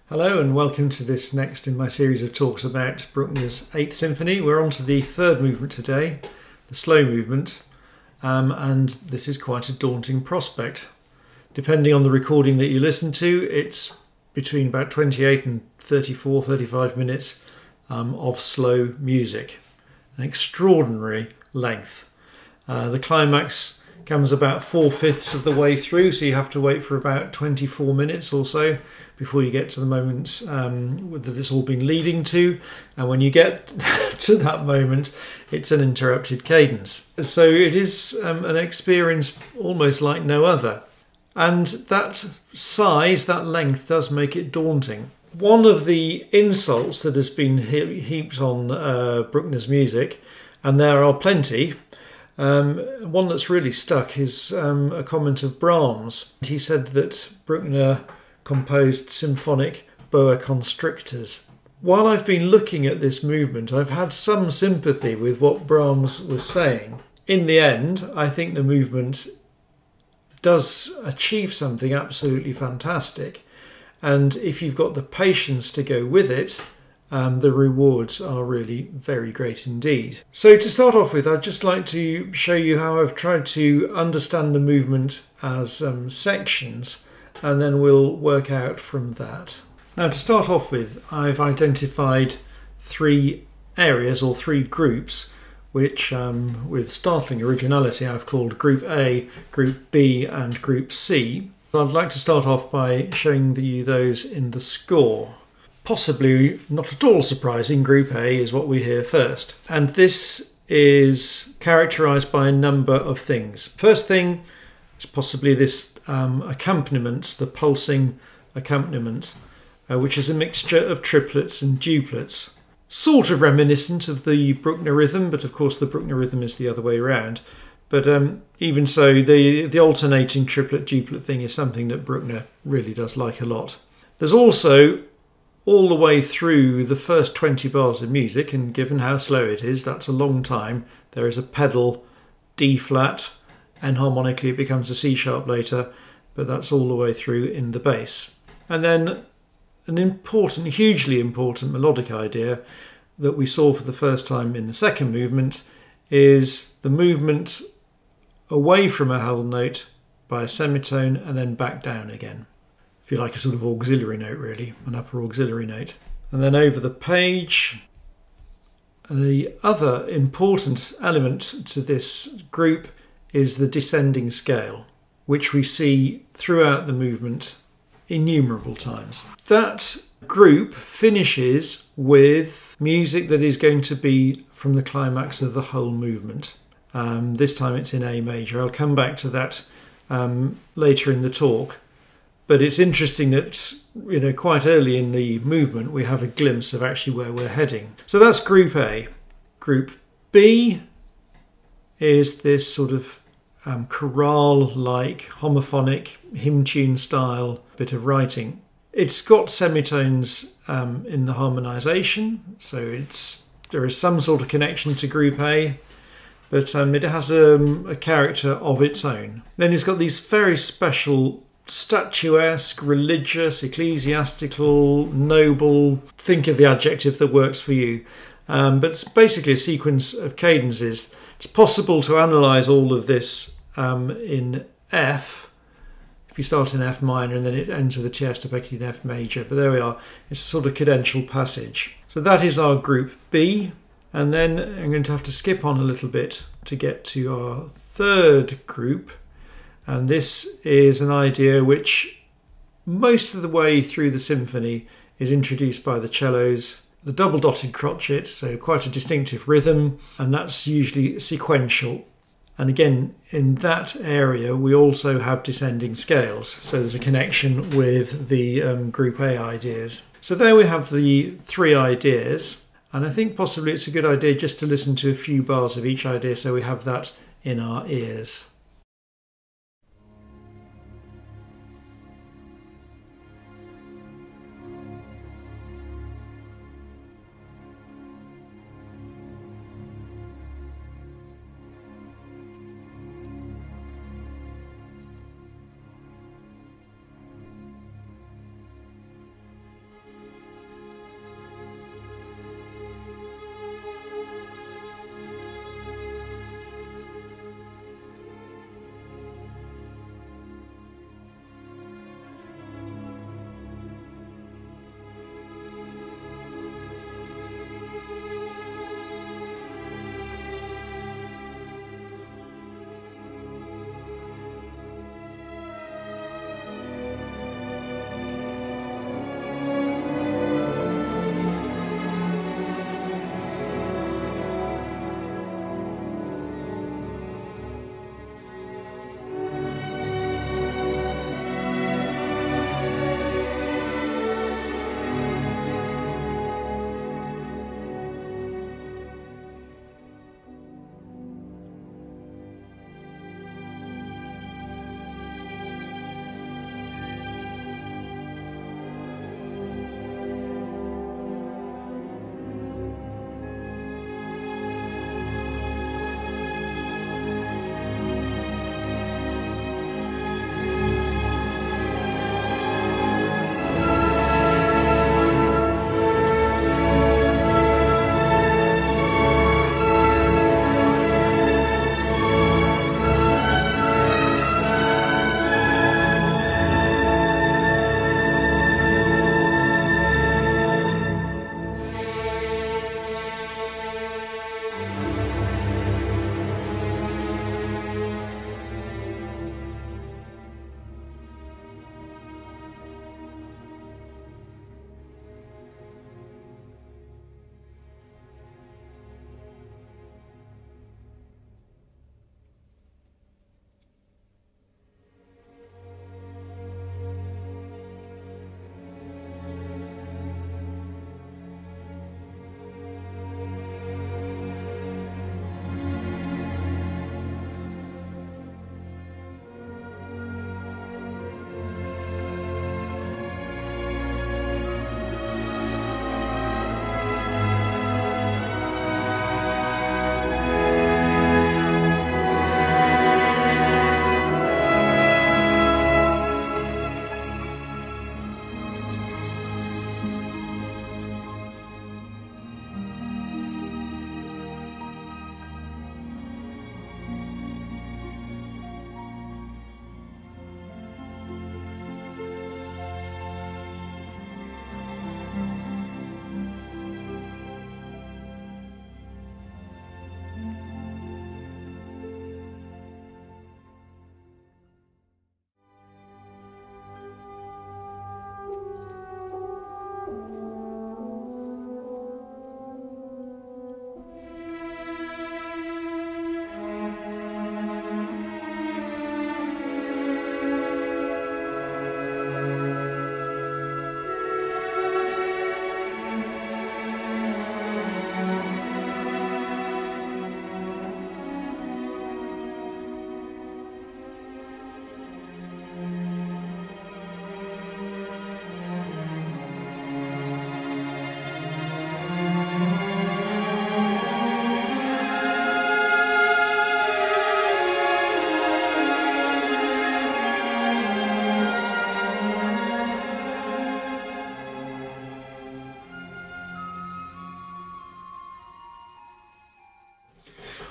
Hello and welcome to this next in my series of talks about Bruckner's 8th Symphony. We're on to the third movement today, the slow movement, and this is quite a daunting prospect. Depending on the recording that you listen to, it's between about 28 and 35 minutes of slow music, an extraordinary length. The climax comes about 4/5 of the way through, so you have to wait for about 24 minutes or so before you get to the moment that it's all been leading to. And when you get to that moment, it's an interrupted cadence. So it is an experience almost like no other. And that size, that length, does make it daunting. One of the insults that has been heaped on Bruckner's music, and there are plenty, one that's really stuck is a comment of Brahms. He said that Bruckner composed symphonic boa constrictors. While I've been looking at this movement, I've had some sympathy with what Brahms was saying. In the end, I think the movement does achieve something absolutely fantastic. And if you've got the patience to go with it, the rewards are really very great indeed. So to start off with, I'd just like to show you how I've tried to understand the movement as sections, and then we'll work out from that. Now, to start off with, I've identified three areas or three groups which, with startling originality, I've called Group A, Group B and Group C. I'd like to start off by showing you those in the score. Possibly not at all surprising, Group A is what we hear first. And this is characterised by a number of things. First thing is possibly this accompaniment, the pulsing accompaniment, which is a mixture of triplets and duplets. Sort of reminiscent of the Bruckner rhythm, but of course the Bruckner rhythm is the other way around. But even so, the alternating triplet-duplet thing is something that Bruckner really does like a lot. There's also, all the way through the first 20 bars of music, and given how slow it is, that's a long time, there is a pedal D-flat, and harmonically it becomes a C-sharp later, but that's all the way through in the bass. And then an important, hugely important melodic idea that we saw for the first time in the second movement is the movement away from a held note by a semitone and then back down again. If you like, a sort of auxiliary note really, an upper auxiliary note. And then over the page, the other important element to this group is the descending scale, which we see throughout the movement innumerable times. That group finishes with music that is going to be from the climax of the whole movement. This time it's in A major. I'll come back to that later in the talk. But it's interesting that, quite early in the movement we have a glimpse of actually where we're heading. So that's Group A. Group B is this sort of chorale-like, homophonic, hymn tune style bit of writing. It's got semitones in the harmonisation, so there is some sort of connection to Group A, but it has a character of its own. Then it's got these very special statuesque, religious, ecclesiastical, noble, think of the adjective that works for you. But it's basically a sequence of cadences. It's possible to analyse all of this in F. If you start in F minor and then it ends with a tierce arpeggio in F major. But there we are. It's a sort of cadential passage. So that is our Group B. And then I'm going to have to skip on a little bit to get to our third group. And this is an idea which most of the way through the symphony is introduced by the cellos. The double dotted crotchet, so quite a distinctive rhythm, and that's usually sequential. And again, in that area we also have descending scales, so there's a connection with the Group A ideas. So there we have the three ideas, and I think possibly it's a good idea just to listen to a few bars of each idea so we have that in our ears.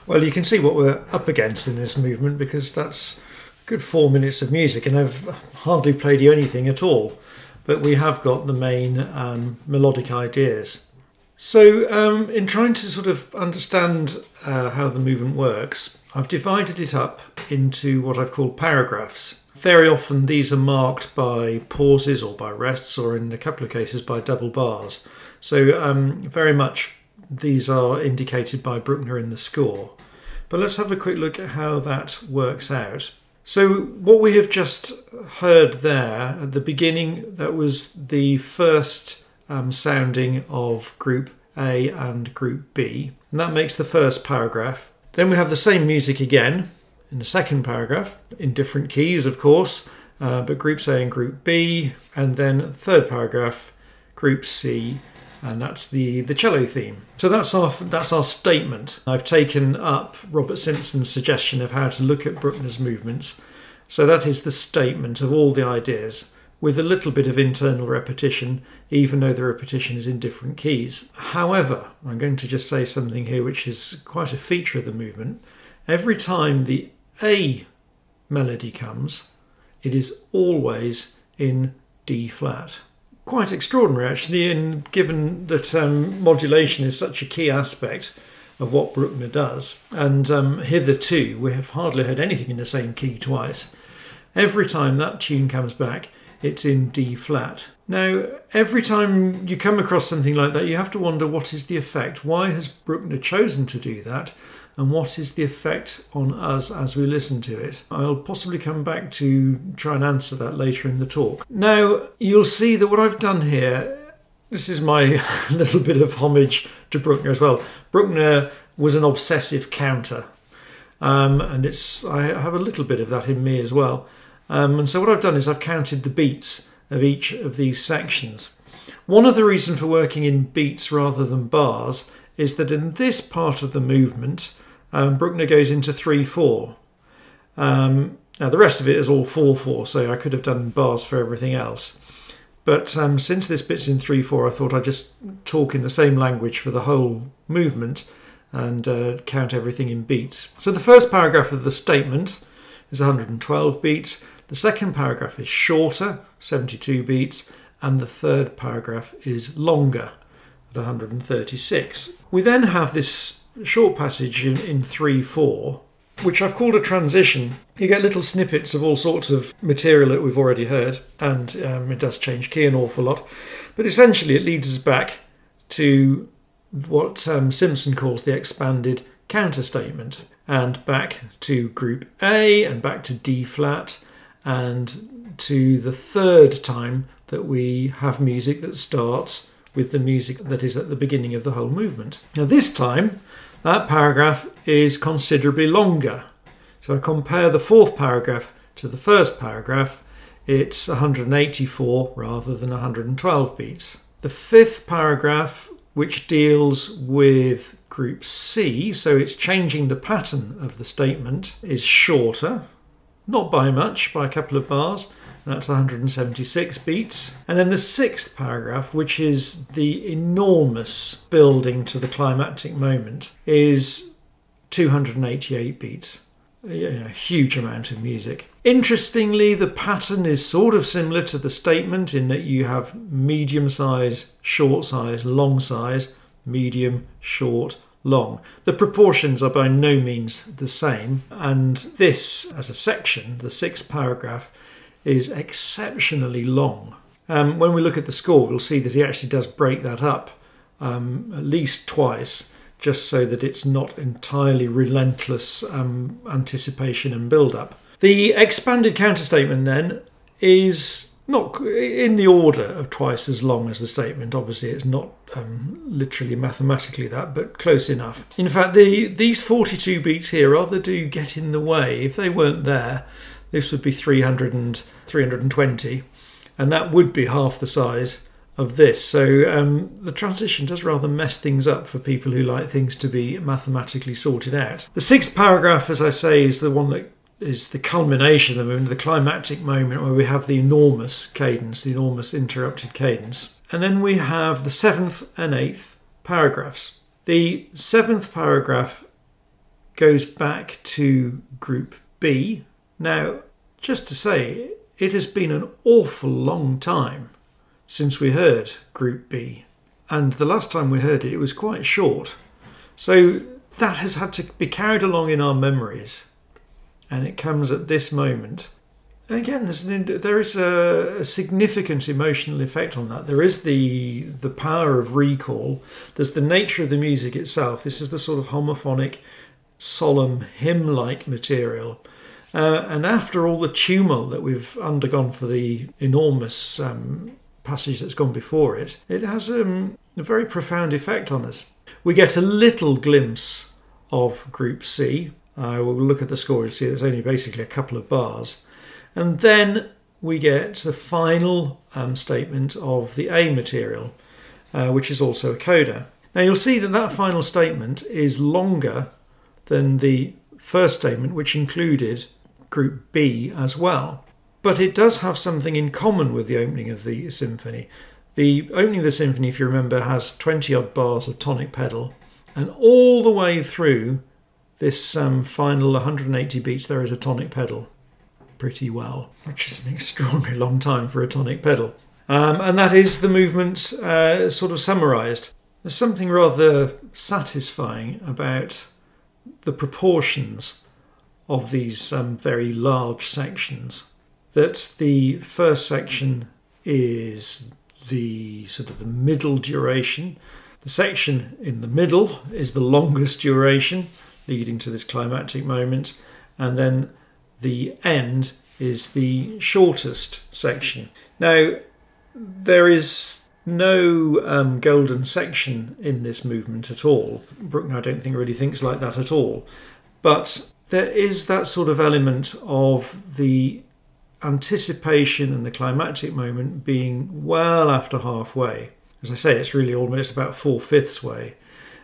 Well, you can see what we're up against in this movement, because that's a good 4 minutes of music, and I've hardly played you anything at all. But we have got the main melodic ideas. So in trying to sort of understand how the movement works, I've divided it up into what I've called paragraphs. Very often these are marked by pauses or by rests, or in a couple of cases by double bars. So very much these are indicated by Bruckner in the score. But let's have a quick look at how that works out. So what we have just heard there at the beginning, that was the first sounding of group A and group B, and that makes the first paragraph. Then we have the same music again in the second paragraph, in different keys of course, but groups A and group B, and then third paragraph, group C, and that's the cello theme. So that's our statement. I've taken up Robert Simpson's suggestion of how to look at Bruckner's movements. So that is the statement of all the ideas, with a little bit of internal repetition, even though the repetition is in different keys. However, I'm going to just say something here which is quite a feature of the movement. Every time the A melody comes, it is always in D flat. Quite extraordinary actually, and given that modulation is such a key aspect of what Bruckner does, and hitherto we have hardly heard anything in the same key twice. Every time that tune comes back, it's in D flat. Now, every time you come across something like that, you have to wonder, what is the effect? Why has Bruckner chosen to do that? And what is the effect on us as we listen to it? I'll possibly come back to try and answer that later in the talk. Now, you'll see that what I've done here, this is my little bit of homage to Bruckner as well. Bruckner was an obsessive counter, and I have a little bit of that in me as well. And so what I've done is I've counted the beats of each of these sections. One of the reasons for working in beats rather than bars is that in this part of the movement, Bruckner goes into 3/4. Now the rest of it is all 4/4, so I could have done bars for everything else. But since this bit's in 3/4, I thought I'd just talk in the same language for the whole movement and count everything in beats. So the first paragraph of the statement is 112 beats. The second paragraph is shorter, 72 beats, and the third paragraph is longer, at 136. We then have this short passage in 3/4, which I've called a transition. You get little snippets of all sorts of material that we've already heard, and it does change key an awful lot. But essentially it leads us back to what Simpson calls the expanded counter statement, and back to group A, and back to D flat, and to the third time that we have music that starts with the music that is at the beginning of the whole movement. Now this time that paragraph is considerably longer. So I compare the fourth paragraph to the first paragraph, it's 184 rather than 112 beats. The fifth paragraph, which deals with group C, so it's changing the pattern of the statement, is shorter, not by much, by a couple of bars. That's 176 beats. And then the sixth paragraph, which is the enormous building to the climactic moment, is 288 beats. A huge amount of music. Interestingly, the pattern is sort of similar to the statement in that you have medium size, short size, long size, medium, short, long. The proportions are by no means the same, and this as a section, the sixth paragraph, is exceptionally long. When we look at the score, we'll see that he actually does break that up at least twice, just so that it's not entirely relentless anticipation and build-up. The expanded counterstatement then is not in the order of twice as long as the statement. Obviously it's not literally mathematically that, but close enough. In fact, these 42 beats here rather do get in the way. If they weren't there, this would be 320, and that would be half the size of this. So the transition does rather mess things up for people who like things to be mathematically sorted out. The sixth paragraph, as I say, is the one that is the culmination of the moment, the climactic moment, where we have the enormous cadence, the enormous interrupted cadence. And then we have the seventh and eighth paragraphs. The seventh paragraph goes back to Group B. Now, just to say, it has been an awful long time since we heard Group B. And the last time we heard it, it was quite short. So that has had to be carried along in our memories. And it comes at this moment. Again, there is a significant emotional effect on that. There is the power of recall. There's the nature of the music itself. This is the sort of homophonic, solemn, hymn-like material. And after all the tumult that we've undergone for the enormous passage that's gone before it, it has a very profound effect on us. We get a little glimpse of Group C. We'll look at the score and see there's only basically a couple of bars. And then we get the final statement of the A material, which is also a coda. Now you'll see that that final statement is longer than the first statement, which included Group B as well. But it does have something in common with the opening of the symphony. The opening of the symphony, if you remember, has 20-odd bars of tonic pedal. And all the way through this final 180 beats, there is a tonic pedal. Pretty well, which is an extraordinarily long time for a tonic pedal. And that is the movement sort of summarised. There's something rather satisfying about the proportions of these very large sections. That the first section is the sort of the middle duration. The section in the middle is the longest duration, leading to this climactic moment, and then the end is the shortest section. Now, there is no golden section in this movement at all. Bruckner, I don't think, really thinks like that at all. But there is that sort of element of the anticipation and the climactic moment being well after halfway. As I say, it's really almost about 4/5 way.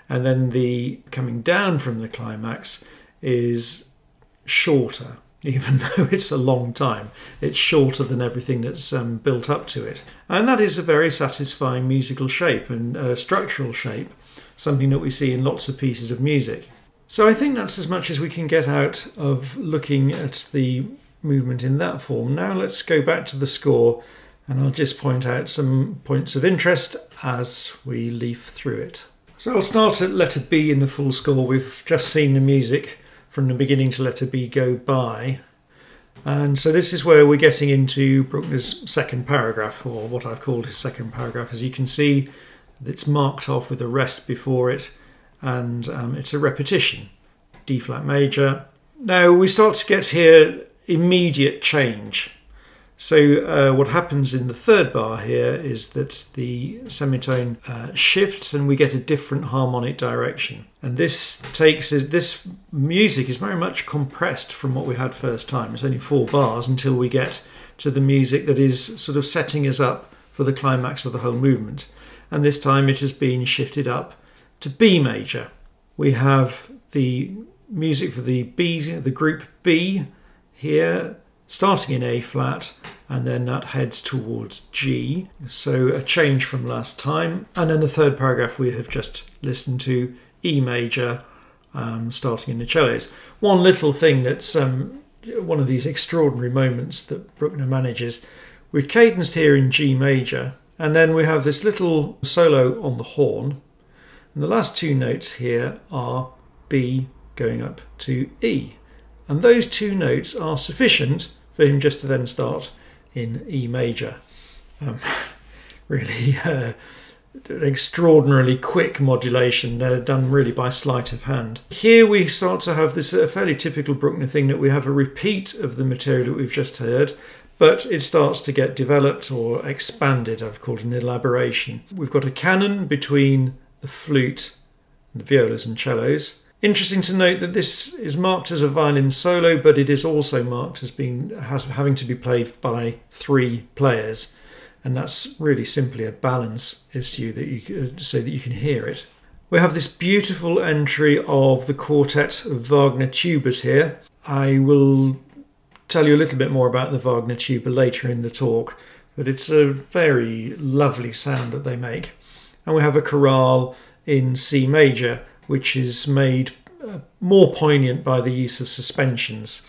And then the coming down from the climax is shorter. Even though it's a long time, it's shorter than everything that's built up to it. And that is a very satisfying musical shape and structural shape, something that we see in lots of pieces of music. So I think that's as much as we can get out of looking at the movement in that form. Now let's go back to the score, and I'll just point out some points of interest as we leaf through it. So I'll start at letter B in the full score. We've just seen the music from the beginning to letter B go by. And so this is where we're getting into Bruckner's second paragraph, or what I've called his second paragraph. As you can see, it's marked off with a rest before it, and it's a repetition. D flat major. Now we start to get here immediate change. So what happens in the third bar here is that the semitone shifts and we get a different harmonic direction. And this music is very much compressed from what we had first time. It's only 4 bars until we get to the music that is sort of setting us up for the climax of the whole movement. And this time it has been shifted up to B major. We have the music for the group B here, starting in A flat, and then that heads towards G. So a change from last time. And then the third paragraph we have just listened to, E major, starting in the cellos. One little thing that's one of these extraordinary moments that Bruckner manages. We've cadenced here in G major, and then we have this little solo on the horn. And the last 2 notes here are B going up to E. And those 2 notes are sufficient for him just to then start in E major. Really an extraordinarily quick modulation, done really by sleight of hand. Here we start to have this fairly typical Bruckner thing, that we have a repeat of the material that we've just heard, but it starts to get developed or expanded. I've called it an elaboration. We've got a canon between the flute and the violas and cellos. Interesting to note that this is marked as a violin solo, but it is also marked as having to be played by 3 players, and that's really simply a balance issue so that you can hear it. We have this beautiful entry of the quartet of Wagner tubas here. I will tell you a little bit more about the Wagner tuba later in the talk, but it's a very lovely sound that they make. And we have a chorale in C major, which is made more poignant by the use of suspensions.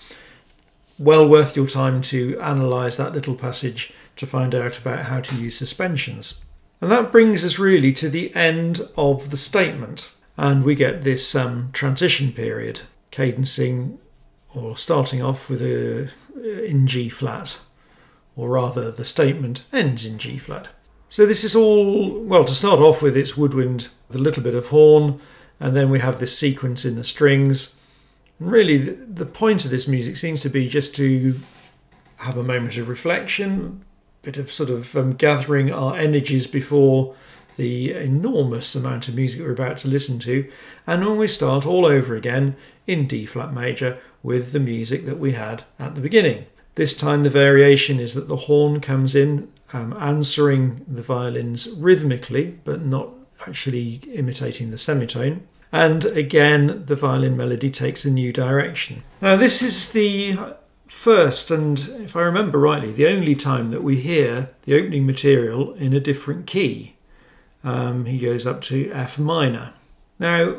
Well worth your time to analyse that little passage to find out about how to use suspensions. And that brings us really to the end of the statement. And we get this transition period, cadencing or starting off with in G flat, or rather the statement ends in G flat. So this is all, well, to start off with, it's woodwind with a little bit of horn, and then we have this sequence in the strings. And really the point of this music seems to be just to have a moment of reflection, a bit of sort of gathering our energies before the enormous amount of music we're about to listen to, and when we start all over again in D flat major with the music that we had at the beginning. This time the variation is that the horn comes in answering the violins rhythmically, but not actually imitating the semitone. And again, the violin melody takes a new direction. Now this is the first, and if I remember rightly, the only time that we hear the opening material in a different key. He goes up to F minor. Now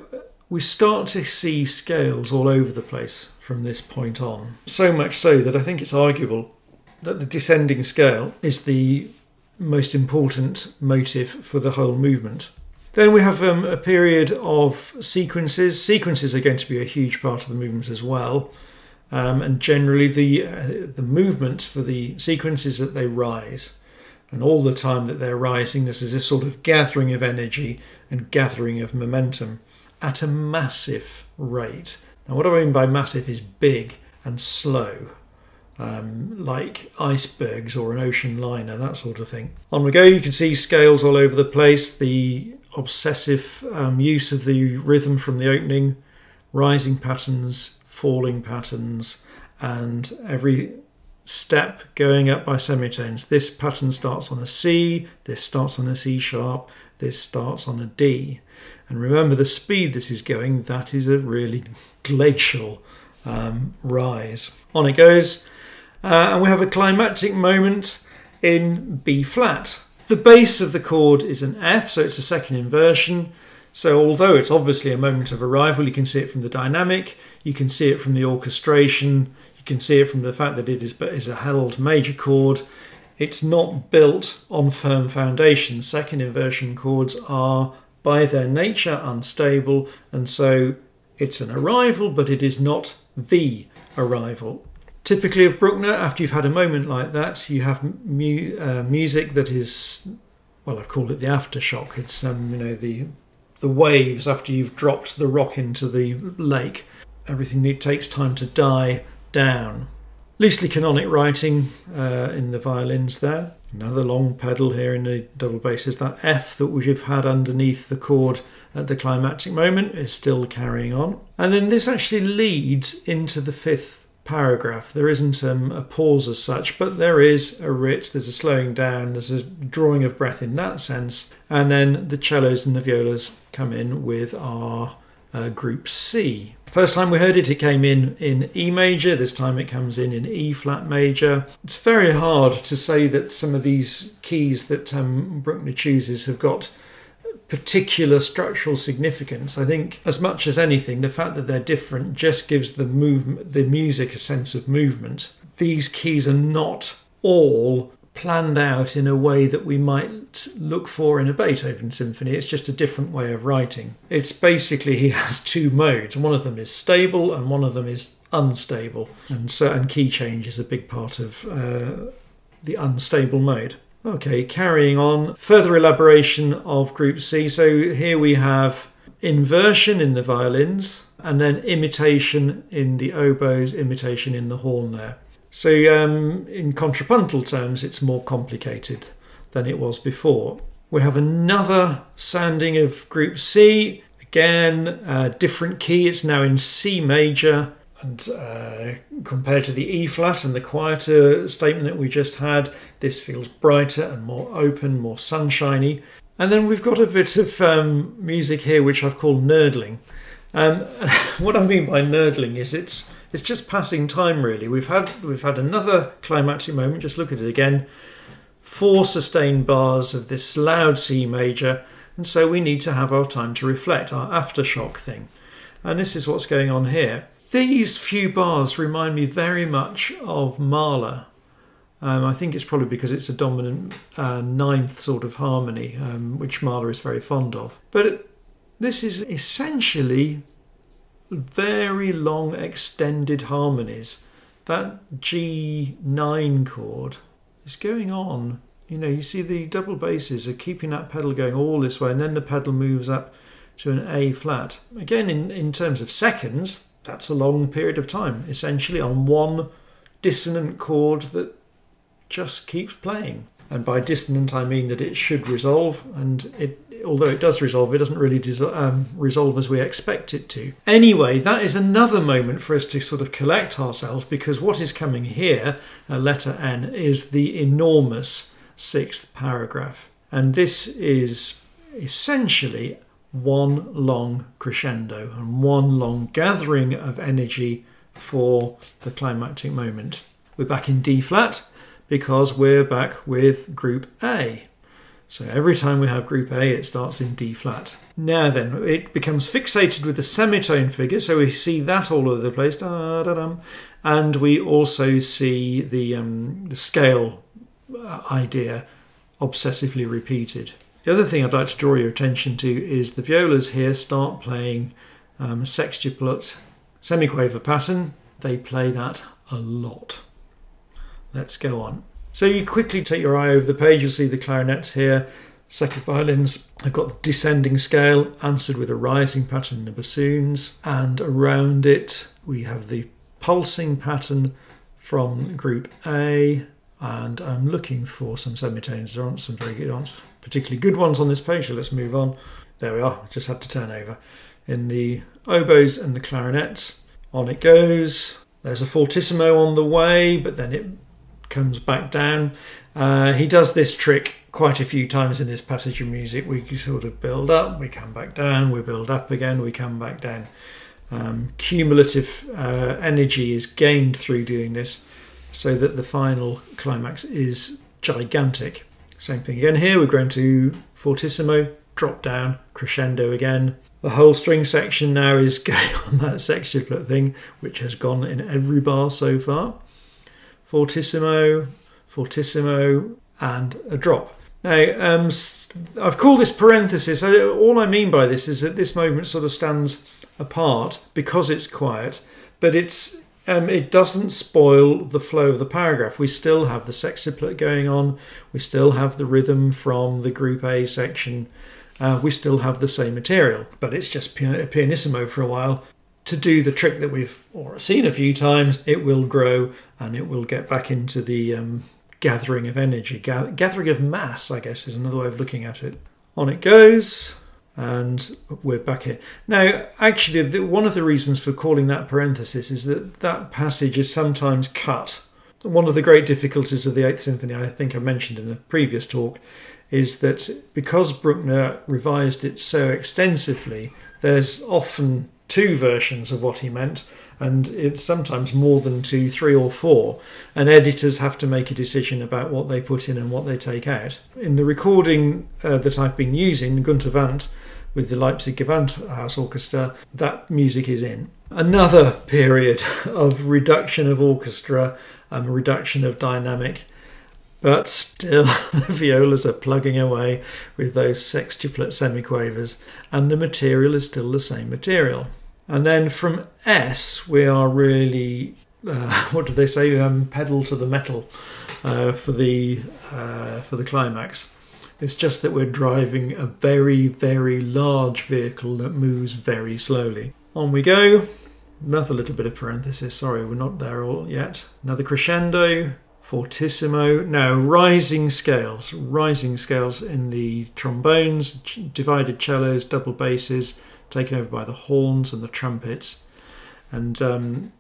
we start to see scales all over the place from this point on. So much so that I think it's arguable that the descending scale is the most important motive for the whole movement. Then we have a period of sequences. Sequences are going to be a huge part of the movement as well. And generally the movement for the sequence is that they rise. And all the time that they're rising, this is a sort of gathering of energy and gathering of momentum at a massive rate. Now what I mean by massive is big and slow, like icebergs or an ocean liner, that sort of thing. On we go, you can see scales all over the place, the obsessive use of the rhythm from the opening, rising patterns, falling patterns, and every step going up by semitones. This pattern starts on a C, this starts on a C sharp, this starts on a D. And remember the speed this is going, that is a really glacial rise. On it goes, and we have a climactic moment in B flat. The base of the chord is an F, so it's a second inversion. So although it's obviously a moment of arrival, you can see it from the dynamic, you can see it from the orchestration, you can see it from the fact that it is a held major chord. It's not built on firm foundations. Second inversion chords are by their nature unstable, and so it's an arrival, but it is not the arrival. Typically of Bruckner, after you've had a moment like that, you have music that is, well, I've called it the aftershock. It's you know, the waves after you've dropped the rock into the lake. Everything takes time to die down. Loosely canonic writing in the violins there. Another long pedal here in the double basses. That F that we've had underneath the chord at the climactic moment is still carrying on. And then this actually leads into the fifth paragraph. There isn't a pause as such, but there is a writ, there's a slowing down, there's a drawing of breath in that sense. And then the cellos and the violas come in with our group C. First time we heard it, it came in E major. This time it comes in E flat major. It's very hard to say that some of these keys that Bruckner chooses have got particular structural significance. I think as much as anything, the fact that they're different just gives the music a sense of movement. These keys are not all planned out in a way that we might look for in a Beethoven symphony. It's just a different way of writing. It's basically, he has two modes. One of them is stable and one of them is unstable. And key change is a big part of the unstable mode. Okay, carrying on. Further elaboration of group C. So here we have inversion in the violins and then imitation in the oboes, imitation in the horn there. So in contrapuntal terms, it's more complicated than it was before. We have another sounding of group C. Again, different key. It's now in C major. And compared to the E flat and the quieter statement that we just had, this feels brighter and more open, more sunshiny. And then we've got a bit of music here which I've called nerdling. What I mean by nerdling is it's just passing time, really. We've had another climactic moment. Just look at it again. 4 sustained bars of this loud C major, and so we need to have our time to reflect, our aftershock thing. And this is what's going on here. These few bars remind me very much of Mahler. I think it's probably because it's a dominant ninth sort of harmony, which Mahler is very fond of. But this is essentially very long extended harmonies. That G9 chord is going on. You know, you see the double basses are keeping that pedal going all this way, and then the pedal moves up to an A flat. Again, in terms of seconds, that's a long period of time, essentially on one dissonant chord that just keeps playing. And by dissonant, I mean that it should resolve, and although it does resolve, it doesn't really resolve as we expect it to. Anyway, that is another moment for us to sort of collect ourselves, because what is coming here, letter N, is the enormous 6th paragraph. And this is essentially one long crescendo and one long gathering of energy for the climactic moment. We're back in D flat because we're back with group A. So every time we have group A, it starts in D flat. Now then, it becomes fixated with the semitone figure, so we see that all over the place, da, da, dum, and we also see the scale idea obsessively repeated. The other thing I'd like to draw your attention to is the violas here start playing sextuplet semiquaver pattern. They play that a lot. Let's go on. So you quickly take your eye over the page, you'll see the clarinets here, second violins have got the descending scale answered with a rising pattern in the bassoons, and around it we have the pulsing pattern from group A, and I'm looking for some semitones. There aren't some very good ones, particularly good ones on this page, so let's move on. There we are, just had to turn over. In the oboes and the clarinets, on it goes. There's a fortissimo on the way, but then it comes back down. He does this trick quite a few times in this passage of music. We sort of build up, we come back down, we build up again, we come back down. Cumulative energy is gained through doing this, so that the final climax is gigantic. Same thing again here, we're going to fortissimo, drop down, crescendo again. The whole string section now is going on that sextuplet thing, which has gone in every bar so far. Fortissimo, fortissimo, and a drop. Now, I've called this parenthesis. All I mean by this is that this moment sort of stands apart because it's quiet, but it doesn't spoil the flow of the paragraph. We still have the sextuplet going on. We still have the rhythm from the group A section. We still have the same material, but it's just pianissimo for a while. To do the trick that we've seen a few times, it will grow and it will get back into the gathering of energy. Gathering of mass, I guess, is another way of looking at it. On it goes, and we're back here. Now, actually, one of the reasons for calling that parenthesis is that that passage is sometimes cut. One of the great difficulties of the 8th Symphony, I think I mentioned in a previous talk, is that because Bruckner revised it so extensively, there's often two versions of what he meant, and it's sometimes more than 2, 3 or 4, and editors have to make a decision about what they put in and what they take out. In the recording that I've been using, Gunter Vandt, with the Leipzig Gewandhaus Orchestra, that music is in. Another period of reduction of orchestra, reduction of dynamic, but still the violas are plugging away with those sextuplet semiquavers, and the material is still the same material. And then from S, we are really, what do they say, pedal to the metal for the climax. It's just that we're driving a very, very large vehicle that moves very slowly. On we go. Another little bit of parenthesis. Sorry, we're not there all yet. Another crescendo. Fortissimo. Now rising scales in the trombones, divided cellos, double basses, taken over by the horns and the trumpets. And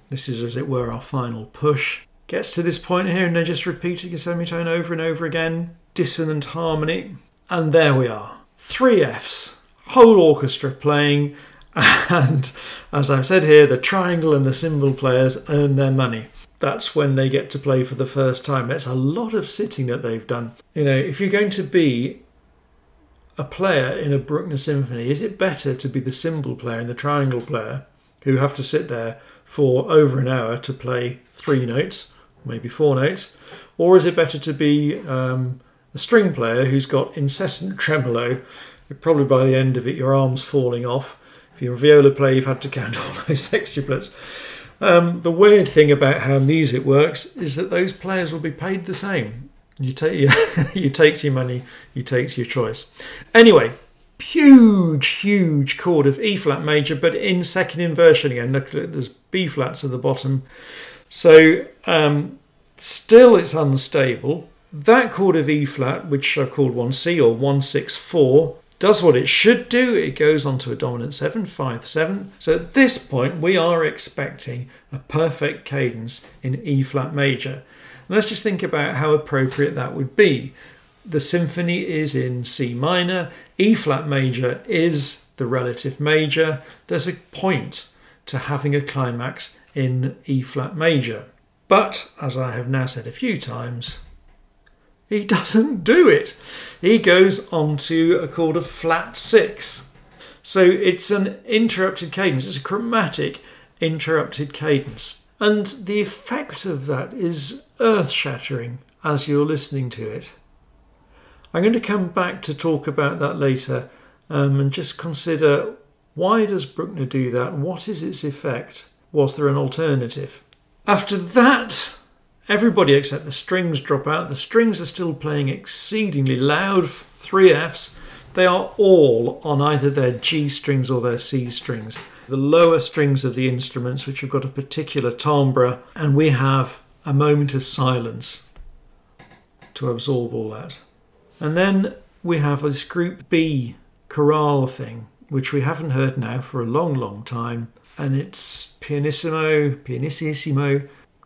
this is, as it were, our final push. Gets to this point here and they're just repeating a semitone over and over again. Dissonant harmony. And there we are. 3 Fs. Whole orchestra playing. And as I've said here, the triangle and the cymbal players earn their money. That's when they get to play for the first time. It's a lot of sitting that they've done. You know, if you're going to be a player in a Bruckner symphony, is it better to be the cymbal player and the triangle player who have to sit there for over an hour to play 3 notes, maybe 4 notes, or is it better to be a string player who's got incessant tremolo, probably by the end of it your arm's falling off. If you're a viola player, you've had to count all those sextuplets. The weird thing about how music works is that those players will be paid the same. You takes your money, you takes your choice. Anyway, huge chord of E flat major, but in second inversion again. Look, there's B flats at the bottom. So still it's unstable. That chord of E flat, which I've called 1C or 164, does what it should do. It goes on to a dominant 7, 5, 7. So at this point we are expecting a perfect cadence in E flat major. And let's just think about how appropriate that would be. The symphony is in C minor, E flat major is the relative major. There's a point to having a climax in E flat major. But, as I have now said a few times, he doesn't do it. He goes on to a chord of flat 6. So it's an interrupted cadence. It's a chromatic interrupted cadence. And the effect of that is earth-shattering as you're listening to it. I'm going to come back to talk about that later and just consider, why does Bruckner do that? What is its effect? Was there an alternative? After that, everybody except the strings drop out. The strings are still playing exceedingly loud, 3 Fs. They are all on either their G strings or their C strings. The lower strings of the instruments, which have got a particular timbre, and we have a moment of silence to absorb all that. And then we have this group B chorale thing, which we haven't heard now for a long time, and it's pianissimo,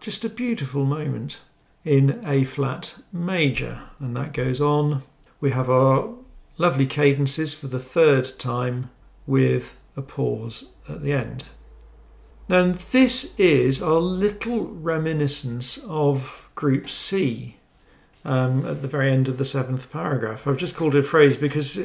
just a beautiful moment in A flat major, and that goes on. We have our lovely cadences for the 3rd time with a pause at the end. Now this is our little reminiscence of group C at the very end of the 7th paragraph. I've just called it a phrase because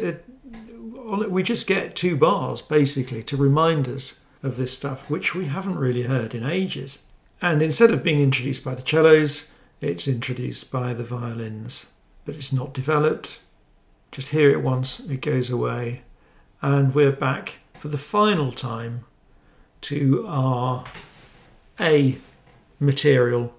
we just get 2 bars basically to remind us of this stuff, which we haven't really heard in ages. And instead of being introduced by the cellos, it's introduced by the violins. But it's not developed. Just hear it once, it goes away. And we're back for the final time to our A material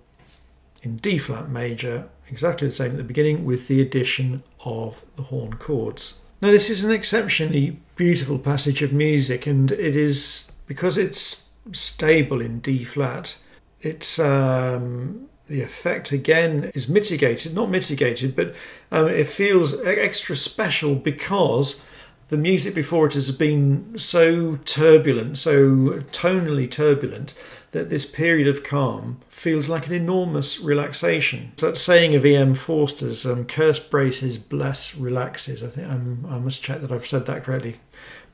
in D flat major, exactly the same at the beginning, with the addition of the horn chords. Now this is an exceptionally beautiful passage of music, and it is, because it's stable in D flat, it's the effect again is not mitigated, but it feels extra special because the music before it has been so turbulent, so tonally turbulent, that this period of calm feels like an enormous relaxation. It's that saying of E.M. Forster's, curse braces, bless relaxes. I think I must check that I've said that correctly.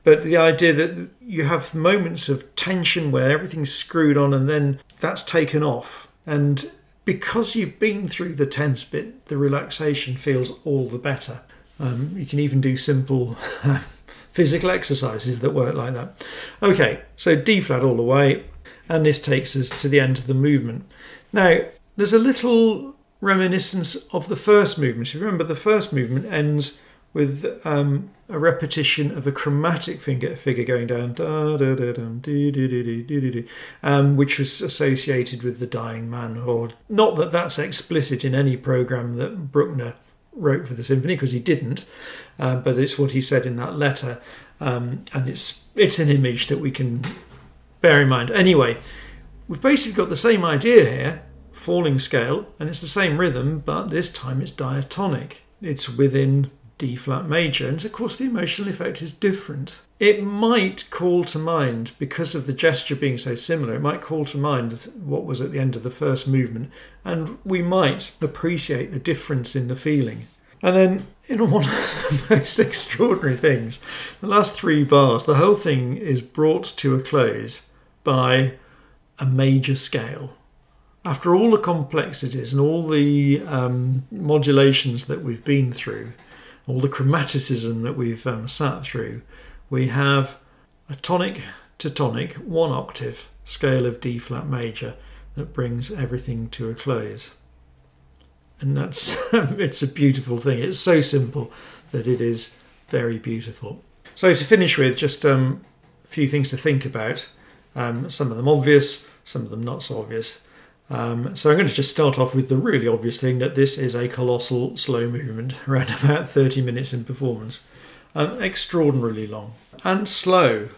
But the idea that you have moments of tension where everything's screwed on and then that's taken off. And because you've been through the tense bit, the relaxation feels all the better. You can even do simple physical exercises that work like that. Okay, so D flat all the way, and this takes us to the end of the movement. Now, there's a little reminiscence of the first movement. If you remember, the first movement ends with a repetition of a chromatic figure going down, which was associated with the dying man. Or not that that's explicit in any programme that Bruckner wrote for the symphony, because he didn't, but it's what he said in that letter, and it's an image that we can bear in mind. Anyway, we've basically got the same idea here, falling scale, and it's the same rhythm, but this time it's diatonic. It's within D flat major, and of course the emotional effect is different. It might call to mind, because of the gesture being so similar, it might call to mind what was at the end of the first movement, and we might appreciate the difference in the feeling. And then, in one of the most extraordinary things, the last 3 bars, the whole thing is brought to a close by a major scale. After all the complexities and all the modulations that we've been through, all the chromaticism that we've sat through, we have a tonic to tonic 1 octave scale of D flat major that brings everything to a close. And that's it's a beautiful thing. It's so simple that it is very beautiful. So to finish with, just a few things to think about. Some of them obvious, some of them not so obvious. So I'm going to just start off with the really obvious thing, that this is a colossal slow movement, around about 30 minutes in performance. Extraordinarily long and slow.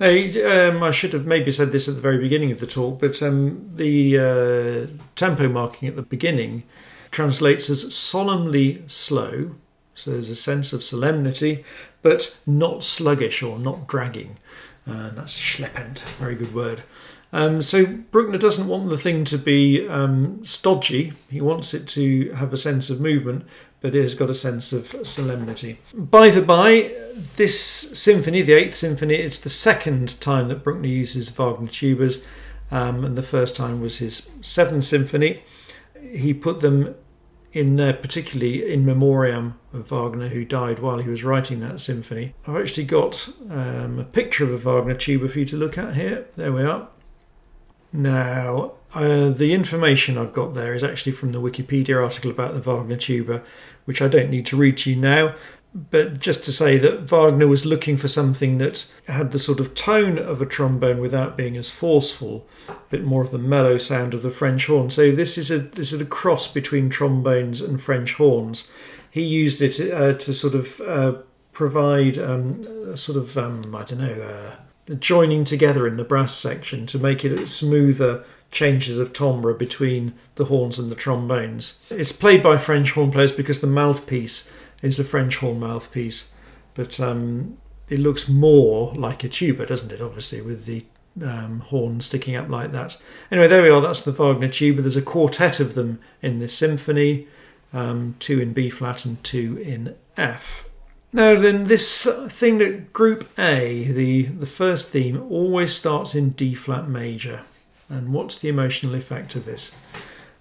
Now, I should have maybe said this at the very beginning of the talk, but the tempo marking at the beginning translates as solemnly slow, so there's a sense of solemnity, but not sluggish or not dragging. That's schleppend, very good word. So Bruckner doesn't want the thing to be stodgy. He wants it to have a sense of movement, but it has got a sense of solemnity. By the by, this symphony, the 8th Symphony, it's the second time that Bruckner uses Wagner tubas, and the first time was his 7th Symphony. He put them in there particularly in memoriam of Wagner, who died while he was writing that symphony. I've actually got a picture of a Wagner tuba for you to look at here. There we are. Now, the information I've got there is actually from the Wikipedia article about the Wagner tuba, which I don't need to read to you now, but just to say that Wagner was looking for something that had the sort of tone of a trombone without being as forceful, a bit more of the mellow sound of the French horn. So this is a cross between trombones and French horns. He used it to sort of provide a sort of, I don't know, joining together in the brass section to make it smoother changes of timbre between the horns and the trombones. It's played by French horn players because the mouthpiece is a French horn mouthpiece, but it looks more like a tuba, doesn't it, obviously, with the horn sticking up like that. Anyway, there we are, that's the Wagner tuba. There's a quartet of them in this symphony, 2 in B flat and 2 in F. Now then, this thing that Group A, the first theme, always starts in D flat major. And what's the emotional effect of this?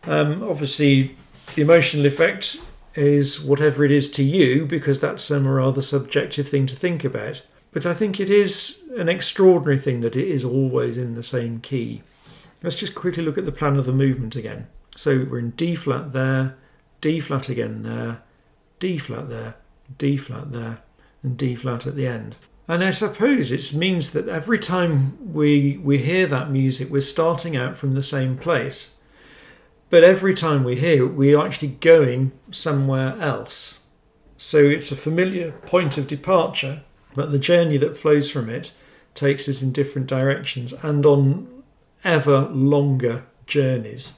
Obviously, the emotional effect is whatever it is to you, because that's a rather subjective thing to think about. But I think it is an extraordinary thing that it is always in the same key. Let's just quickly look at the plan of the movement again. So we're in D flat there, D flat again there, D flat there, D flat there, and D flat at the end. And I suppose it means that every time we hear that music, we're starting out from the same place. But every time we hear it, we're actually going somewhere else. So it's a familiar point of departure, but the journey that flows from it takes us in different directions and on ever longer journeys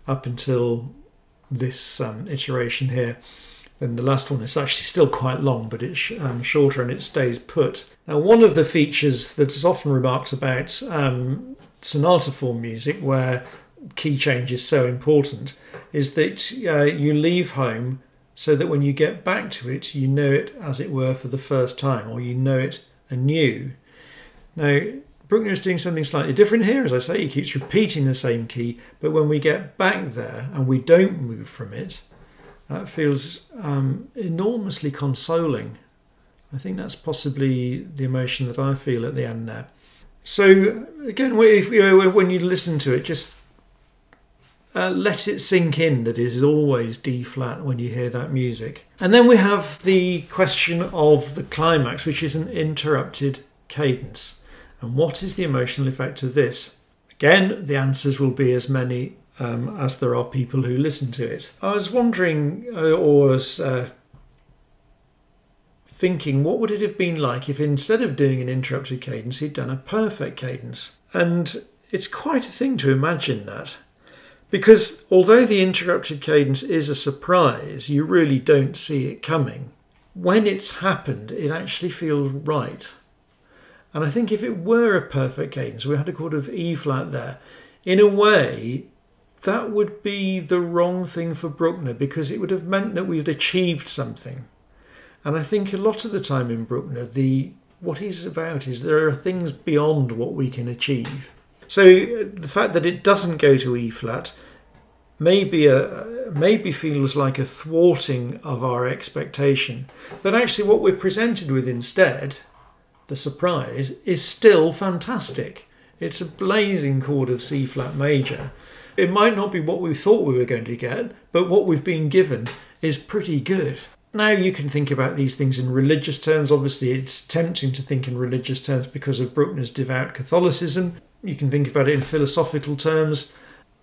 up until this iteration here. Then the last one is actually still quite long, but it's shorter and it stays put. Now, one of the features that is often remarked about sonata form music, where key change is so important, is that you leave home so that when you get back to it, you know it, as it were, for the first time, or you know it anew. Now, Bruckner is doing something slightly different here. As I say, he keeps repeating the same key, but when we get back there and we don't move from it, that feels enormously consoling. I think that's possibly the emotion that I feel at the end there. So again, when you listen to it, just let it sink in that it is always D flat when you hear that music. And then we have the question of the climax, which is an interrupted cadence. And what is the emotional effect of this? Again, the answers will be as many as there are people who listen to it. I was wondering, or was thinking, what would it have been like if instead of doing an interrupted cadence, he'd done a perfect cadence? And it's quite a thing to imagine that. Because although the interrupted cadence is a surprise, you really don't see it coming. When it's happened, it actually feels right. And I think if it were a perfect cadence, we had a chord of E flat there, in a way, that would be the wrong thing for Bruckner, because it would have meant that we'd achieved something. And I think a lot of the time in Bruckner, what he's about is there are things beyond what we can achieve. So the fact that it doesn't go to E flat may be a maybe feels like a thwarting of our expectation. But actually what we're presented with instead, the surprise, is still fantastic. It's a blazing chord of C flat major. It might not be what we thought we were going to get, but what we've been given is pretty good. Now you can think about these things in religious terms. Obviously it's tempting to think in religious terms because of Bruckner's devout Catholicism. You can think about it in philosophical terms.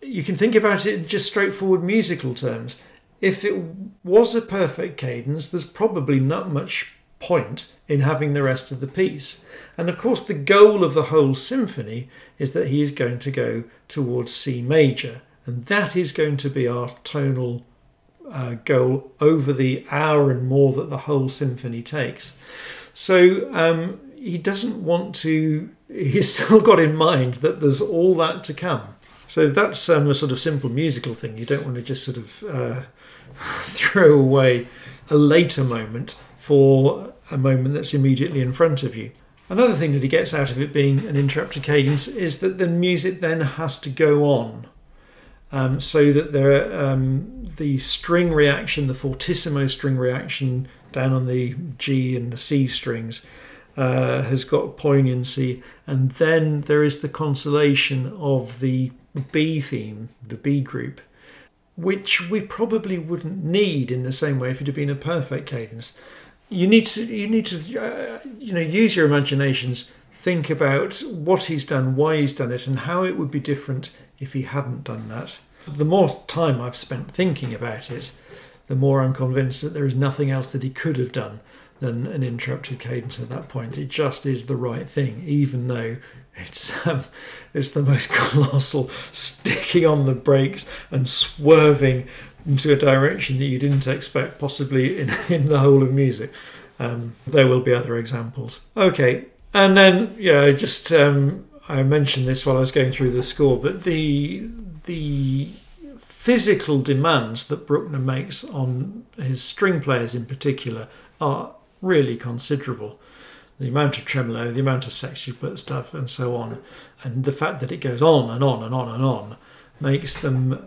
You can think about it in just straightforward musical terms. If it was a perfect cadence, there's probably not much point in having the rest of the piece. And of course the goal of the whole symphony is that he is going to go towards C major, and that is going to be our tonal goal over the hour and more that the whole symphony takes. So he doesn't want to, he's still got in mind that there's all that to come. So that's a sort of simple musical thing. You don't want to just sort of throw away a later moment for a moment that's immediately in front of you. Another thing that he gets out of it being an interrupted cadence is that the music then has to go on. So that the string reaction, the fortissimo string reaction down on the G and the C strings has got poignancy, and then there is the consolation of the B theme, the B group, which we probably wouldn't need in the same way if it had been a perfect cadence. You need to use your imaginations, think about what he's done, why he's done it, and how it would be different if he hadn't done that. The more time I've spent thinking about it, the more I'm convinced that there is nothing else that he could have done than an interrupted cadence at that point. It just is the right thing, even though it's the most colossal sticking on the brakes and swerving into a direction that you didn't expect, possibly in the whole of music. There will be other examples. Okay, and then I mentioned this while I was going through the score, but the physical demands that Bruckner makes on his string players in particular are really considerable. The amount of tremolo, the amount of sextuplet stuff and so on, and the fact that it goes on and on and on and on makes them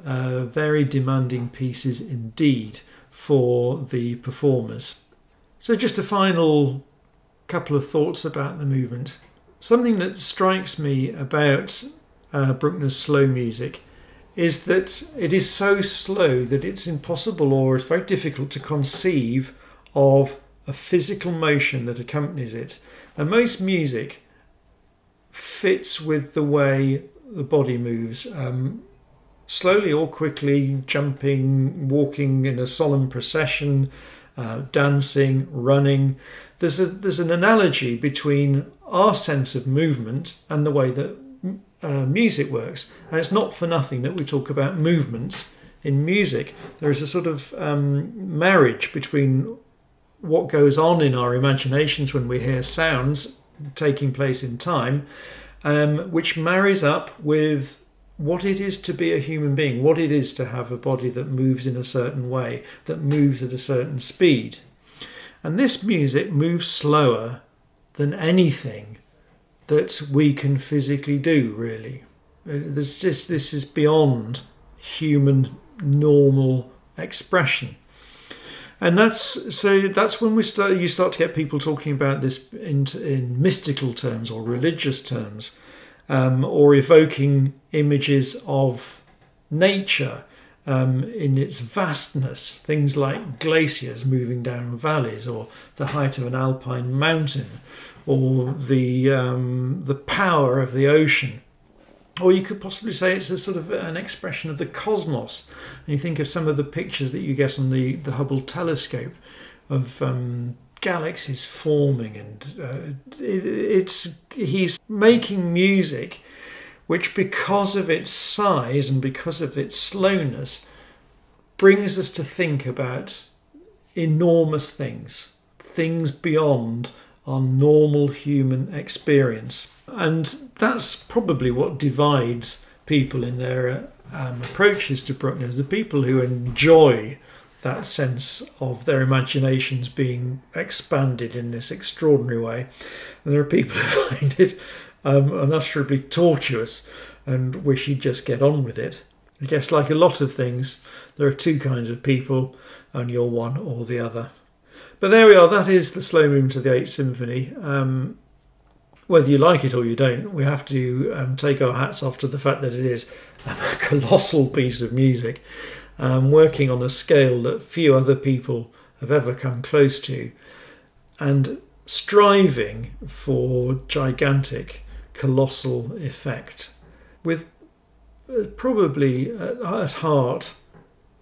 very demanding pieces indeed for the performers. So just a final couple of thoughts about the movement. Something that strikes me about Bruckner's slow music is that it is so slow that it's impossible, or it's very difficult to conceive of a physical motion that accompanies it. And most music fits with the way the body moves, slowly or quickly, jumping, walking in a solemn procession, dancing, running. There's an analogy between our sense of movement and the way that music works, and it's not for nothing that we talk about movements in music. There is a sort of marriage between what goes on in our imaginations when we hear sounds taking place in time, which marries up with what it is to be a human being, what it is to have a body that moves in a certain way, that moves at a certain speed. And this music moves slower than anything that we can physically do, really. This is beyond human normal expression. And that's when you start to get people talking about this in mystical terms or religious terms, or evoking images of nature in its vastness, things like glaciers moving down valleys, or the height of an alpine mountain, or the power of the ocean. Or you could possibly say it's a sort of an expression of the cosmos. And you think of some of the pictures that you get on the Hubble telescope of galaxies forming, and he's making music which, because of its size and because of its slowness, brings us to think about enormous things beyond our normal human experience. And that's probably what divides people in their approaches to Bruckner. The people who enjoy that sense of their imaginations being expanded in this extraordinary way, and there are people who find it unutterably tortuous and wish he'd just get on with it. I guess like a lot of things, there are two kinds of people, and you're one or the other. But there we are, that is the slow movement of the 8th Symphony. Whether you like it or you don't, we have to take our hats off to the fact that it is a colossal piece of music, working on a scale that few other people have ever come close to, and striving for gigantic, colossal effect, with probably at heart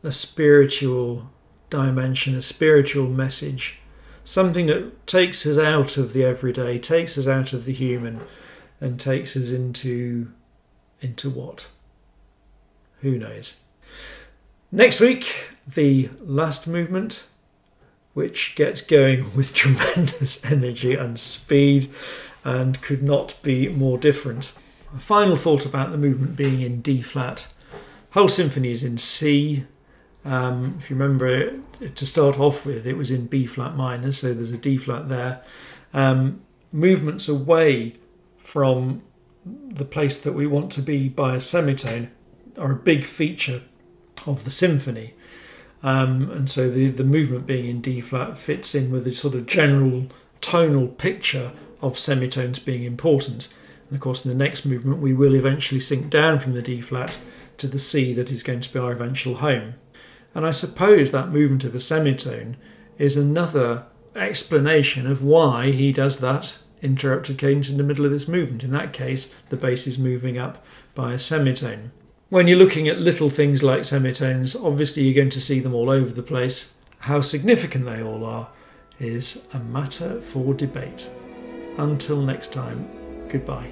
a spiritual dimension, a spiritual message, something that takes us out of the everyday, takes us out of the human, and takes us into what? Who knows? Next week, the last movement, which gets going with tremendous energy and speed and could not be more different. A final thought about the movement being in D flat. Whole symphony is in C. If you remember, to start off with, it was in B flat minor, so there's a D flat there. Movements away from the place that we want to be by a semitone are a big feature of the symphony. And so the movement being in D flat fits in with a sort of general tonal picture of semitones being important. And of course in the next movement we will eventually sink down from the D flat to the C that is going to be our eventual home. And I suppose that movement of a semitone is another explanation of why he does that interrupted cadence in the middle of this movement. In that case, the bass is moving up by a semitone. When you're looking at little things like semitones, obviously you're going to see them all over the place. How significant they all are is a matter for debate. Until next time, goodbye.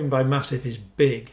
By massive is big.